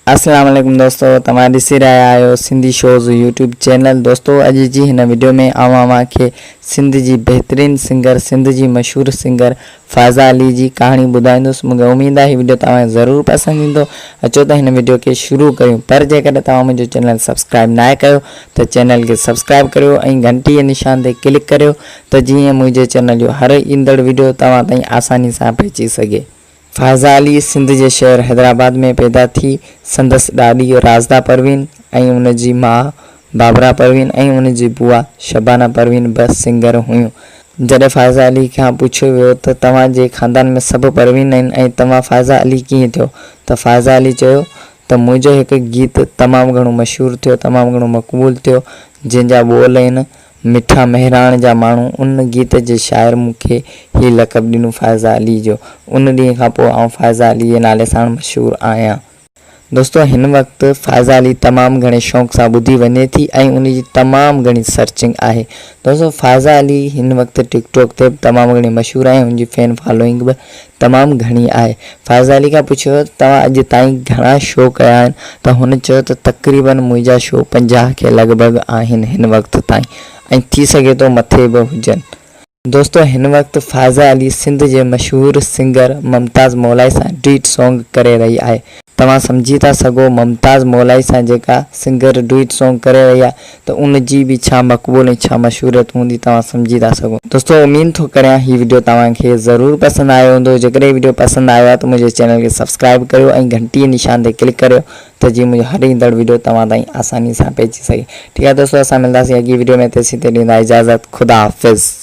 अस्सलाम वालेकुम दोस्तों, तव्हां ॾिसी रहिया आहियो सिंधी शोज़ यूट्यूब चैनल। दोस्तों अॼु जी हिन वीडियो में खे सिंध जी बहितरीन सिंगर, सिंध जी मशहूर सिंगर फ़ाज़ा अली जी कहानी ॿुधाईंदुसि। मूंखे उम्मीद आहे हीअ वीडियो तव्हांखे ज़रूरु पसंदि ईंदो। अचो त हिन वीडियो खे शुरू कयूं। पर जेकॾहिं तव्हां मुंहिंजो चैनल सब्सक्राइब न कयो त चैनल खे सब्सक्राइब करियो ऐं घंटी जे निशान ते क्लिक करियो त जीअं मुंहिंजे चैनल जो हर ईंदड़ वीडियो तव्हां ताईं आसानी सां पहुची सघे। फ़ाज़ा अली सिंध जे शहर हैदराबाद में पैदा थी। संदसि ॾाॾी राज़दा परवीन ऐं उन जी माउ बाबरा परवीन ऐं उन जी बुआ शबाना परवीन बि सिंगर हुयूं। जॾहिं फ़ाज़ा अली खां पुछियो वियो त तव्हां जे ख़ानदान में सभु परवीन आहिनि ऐं तव्हां फ़ाज़ा अली कीअं थियो, त फ़ाज़ा अली चयो त मुंहिंजो हिकु गीत तमामु घणो मशहूरु थियो, तमामु घणो मक़बूल थियो, जंहिंजा ॿोल आहिनि मिठा महिराण जा माण्हू। उन गीत जे शाइर मूंखे ही लक़ब ॾिनो फ़ाज़ा अली जो। उन ॾींहं खां पोइ आउं फ़ाज़ा अली जे नाले सां मशहूरु आहियां। दोस्तों हिन वक़्तु फ़ाज़ा अली तमामु घणे शौक़ सां ॿुधी वञे थी ऐं उन जी तमामु घणी सर्चिंग आहे। दोस्तों फ़ाज़ा अली हिन वक़्तु टिकटॉक ते तमामु घणी मशहूरु आहे, हुनजी फैन फॉलोइंग बि तमामु घणी आहे। फ़ाज़ा अली खां पुछियो तव्हां अॼु ताईं घणा शो कया आहिनि, त हुन चयो त तक़रीबन मुंहिंजा शो 50 के लॻभॻि आहिनि हिन वक़्तु ताईं, ऐं थी सघे थो मथे बि हुजनि। दोस्तों हिन वक़्तु फ़ाज़ा अली सिंध जे मशहूरु सिंगर मुमताज़ मौलाई सां डुइट सॉन्ग करे रही आहे। तव्हां सम्झी था सघो मुमताज़ मौलाई सां जेका सिंगर डुइट सॉन्ग करे रही आहे त उन जी बि छा मक़बूल ऐं छा मशहूरियत हूंदी, तव्हां सम्झी था सघो। दोस्तों उमीद थो करियां हीअ वीडियो तव्हांखे ज़रूरु पसंदि आयो हूंदो। जेकॾहिं वीडियो पसंदि आयो आहे त मुंहिंजे चैनल खे सब्सक्राइब करियो ऐं घंटी जे निशान ते क्लिक करियो त जीअं मुंहिंजो हर ईंदड़ वीडियो तव्हां ताईं आसानी सां पहुची सघे। ठीकु आहे दोस्तों, असां मिलंदासीं अॻी वीडियो में। तेसीं ताईं ॾींदा इजाज़त। ख़ुदा हाफ़िज़।